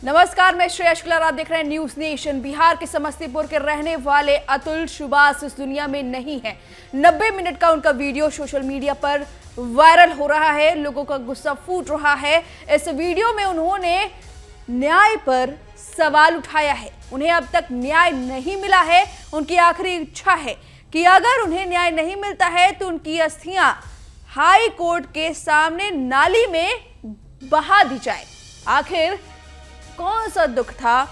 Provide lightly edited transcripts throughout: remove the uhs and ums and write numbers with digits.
नमस्कार, मैं श्रेया शुक्ला, आप देख रहे हैं न्यूज नेशन। बिहार के समस्तीपुर के रहने वाले अतुल सुभाष इस दुनिया में नहीं है। 90 मिनट का उनका वीडियो सोशल मीडिया पर वायरल हो रहा है, लोगों का गुस्सा फूट रहा है। इस वीडियो में उन्होंने न्याय पर सवाल उठाया है। उन्हें अब तक न्याय नहीं मिला है। उनकी आखिरी इच्छा है कि अगर उन्हें न्याय नहीं मिलता है तो उनकी अस्थियां हाई कोर्ट के सामने नाली में बहा दी जाए। आखिर कौन सा दुख था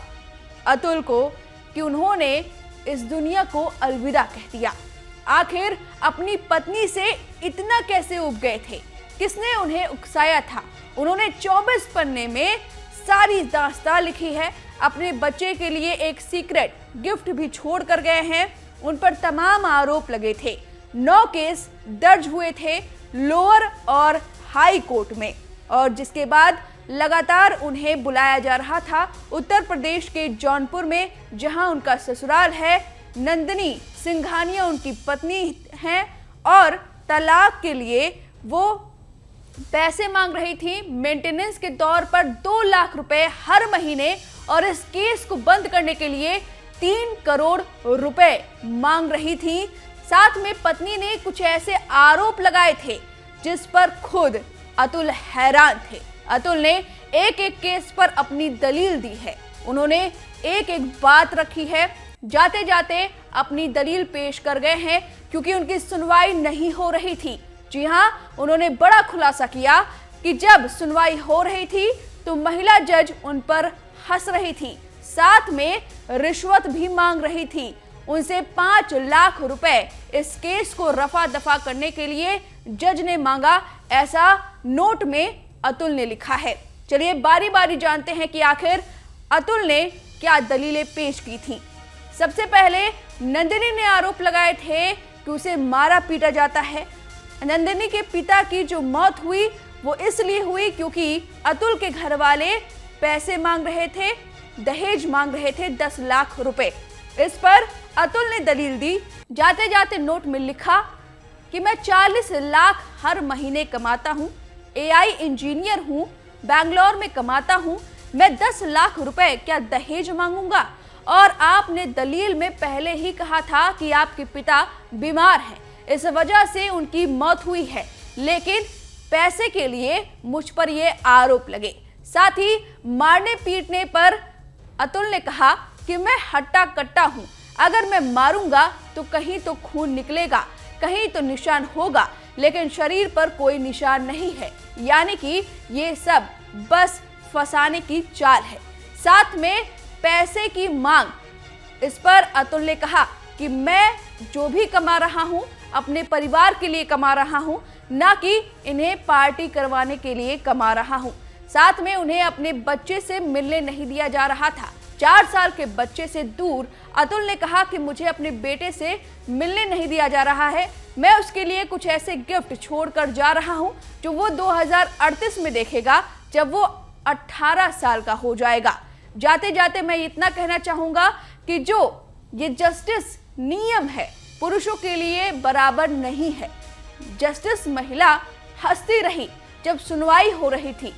अतुल को कि उन्होंने इस दुनिया को अलविदा कह दिया? आखिर अपनी पत्नी से इतना कैसे उब गए थे? किसने उन्हें उकसाया था? उन्होंने 24 पन्ने में सारी दास्तान लिखी है। अपने बच्चे के लिए एक सीक्रेट गिफ्ट भी छोड़ कर गए हैं। उन पर तमाम आरोप लगे थे। 9 केस दर्ज हुए थे लोअर और हाई कोर्ट में, और जिसके बाद लगातार उन्हें बुलाया जा रहा था उत्तर प्रदेश के जौनपुर में, जहां उनका ससुराल है। नंदिनी सिंघानिया उनकी पत्नी हैं और तलाक के लिए वो पैसे मांग रही थी मेंटेनेंस के तौर पर 2 लाख रुपए हर महीने, और इस केस को बंद करने के लिए 3 करोड़ रुपए मांग रही थी। साथ में पत्नी ने कुछ ऐसे आरोप लगाए थे जिस पर खुद अतुल हैरान थे। अतुल ने एक एक केस पर अपनी दलील दी है। उन्होंने एक एक बात रखी है। जाते जाते अपनी दलील पेश कर गए हैं, क्योंकि उनकी सुनवाई नहीं हो रही थी। जी हां, उन्होंने बड़ा खुलासा किया कि जब सुनवाई हो रही थी तो महिला जज उन पर हंस रही थी, साथ में रिश्वत भी मांग रही थी। उनसे 5 लाख रुपए इस केस को रफा दफा करने के लिए जज ने मांगा, ऐसा नोट में अतुल ने लिखा है। चलिए बारी बारी जानते हैं कि आखिर अतुल ने क्या दलीलें पेश की थी। सबसे पहले नंदिनी ने आरोप लगाए थे कि उसे मारा पीटा जाता है। नंदिनी के पिता की जो मौत हुई वो इसलिए हुई क्योंकि अतुल के घर वाले पैसे मांग रहे थे, दहेज मांग रहे थे 10 लाख रुपए। इस पर अतुल ने दलील दी। जाते जाते नोट में लिखा कि मैं 40 लाख हर महीने कमाता हूँ, AI इंजीनियर हूँ, बैंगलोर में कमाता हूँ, मैं 10 लाख रुपए क्या दहेज मांगूंगा? और आपने दलील में पहले ही कहा था कि आपके पिता बीमार हैं, इस वजह से उनकी मौत हुई है, लेकिन पैसे के लिए मुझ पर ये आरोप लगे। साथ ही मारने पीटने पर अतुल ने कहा कि मैं हट्टा कट्टा हूँ, अगर मैं मारूंगा तो कहीं तो खून निकलेगा, कहीं तो निशान होगा, लेकिन शरीर पर कोई निशान नहीं है। यानी कि ये सब बस फंसाने की चाल है। साथ में पैसे की मांग, इस पर अतुल ने कहा कि मैं जो भी कमा रहा हूं अपने परिवार के लिए कमा रहा हूं, ना कि इन्हें पार्टी करवाने के लिए कमा रहा हूं। साथ में उन्हें अपने बच्चे से मिलने नहीं दिया जा रहा था। 4 साल के बच्चे से दूर अतुल ने कहा कि मुझे अपने बेटे से मिलने नहीं दिया जा रहा है, मैं उसके लिए कुछ ऐसे गिफ्ट छोड़कर जा रहा हूं जो वो 2038 में देखेगा, जब वो 18 साल का हो जाएगा। जाते जाते मैं इतना कहना चाहूंगा कि जो ये जस्टिस नियम है पुरुषों के लिए बराबर नहीं है। जस्टिस महिला हंसती रही जब सुनवाई हो रही थी।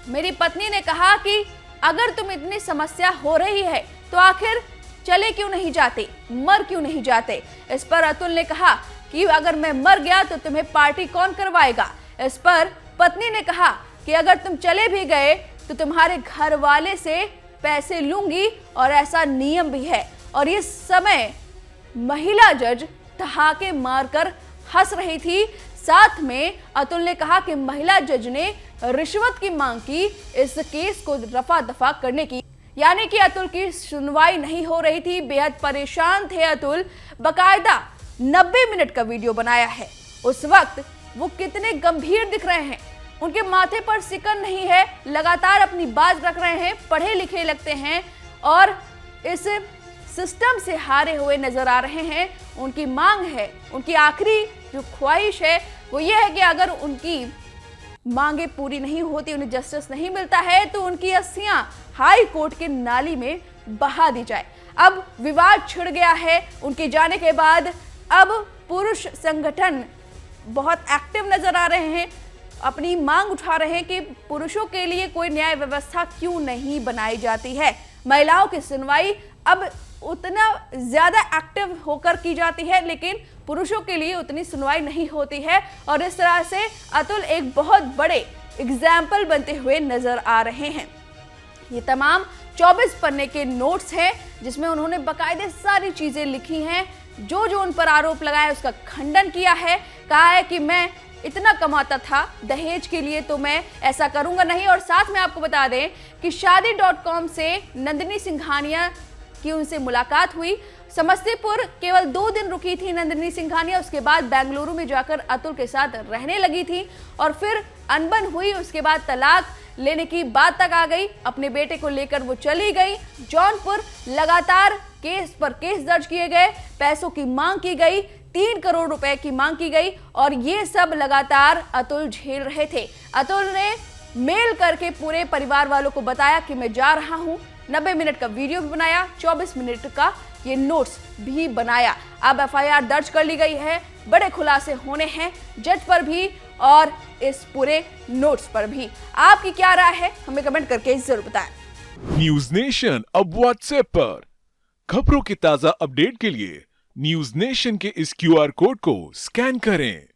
मेरी पत्नी ने कहा कि अगर तुम इतनी समस्या हो रही है तो आखिर चले क्यों नहीं जाते, मर क्यों नहीं जाते? इस पर अतुल ने कहा कि अगर मैं मर गया तो तुम्हें पार्टी कौन करवाएगा? इस पर पत्नी ने कहा कि अगर तुम चले भी गए तो तुम्हारे घर वाले से पैसे लूंगी, और ऐसा नियम भी है। और इस समय महिला जज ठहाके मारकर हंस रही थी। साथ में अतुल ने कहा कि महिला जज ने रिश्वत की मांग की इस केस को रफा दफा करने की। यानी कि अतुल की सुनवाई नहीं हो रही थी। बेहद परेशान थे अतुल। बकायदा 90 मिनट का वीडियो बनाया है। उस वक्त वो कितने गंभीर दिख रहे हैं, उनके माथे पर सिकन नहीं है, लगातार अपनी बात रख रहे हैं, पढ़े लिखे लगते हैं और इस सिस्टम से हारे हुए नजर आ रहे हैं। उनकी मांग है, उनकी आखिरी जो ख्वाहिश है वो ये है कि अगर उनकी मांगे पूरी नहीं होती, उन्हें जस्टिस नहीं मिलता है, तो उनकी अस्थियां हाई कोर्ट के नाली में बहा दी जाए। अब विवाद छिड़ गया है उनके जाने के बाद। अब पुरुष संगठन बहुत एक्टिव नजर आ रहे हैं। अपनी मांग उठा रहे हैं कि पुरुषों के लिए कोई न्याय व्यवस्था क्यों नहीं बनाई जाती है। महिलाओं की सुनवाई अब उतना ज्यादा एक्टिव होकर की जाती है, लेकिन पुरुषों के लिए उतनी सुनवाई नहीं होती है और इस तरह से अतुल एक बहुत बड़े एग्जाम्पल बनते हुए नजर आ रहे हैं। ये तमाम 24 पन्ने के नोट्स हैं जिसमें उन्होंने बाकायदे सारी चीजें लिखी हैं, जो जो उन पर आरोप लगाया उसका खंडन किया है। कहा है कि मैं इतना कमाता था दहेज के लिए तो मैं ऐसा करूंगा नहीं। और साथ में आपको बता दें कि शादी.com से नंदिनी सिंघानिया की उनसे मुलाकात हुई। समस्तीपुर केवल 2 दिन रुकी थी नंदिनी सिंघानिया, उसके बाद बेंगलुरु में जाकर अतुल के साथ रहने लगी थी और फिर अनबन हुई। उसके बाद तलाक लेने की बात तक आ गई, अपने बेटे को लेकर वो चली गई जौनपुर। लगातार केस पर केस दर्ज किए गए, पैसों की मांग की गई, 3 करोड़ रुपए की मांग की गई और ये सब लगातार अतुल झेल रहे थे। अतुल ने मेल करके पूरे परिवार वालों को बताया कि मैं जा रहा हूं। 90 मिनट का वीडियो भी बनाया, 24 मिनट का ये नोट्स भी बनाया। अब एफआईआर दर्ज कर ली गई है, बड़े खुलासे होने हैं जज पर भी और इस पूरे नोट्स पर भी। आपकी क्या राय है, हमें कमेंट करके जरूर बताएं। न्यूज नेशन अब व्हाट्सएप पर खबरों की ताजा अपडेट के लिए न्यूज नेशन के इस QR कोड को स्कैन करें।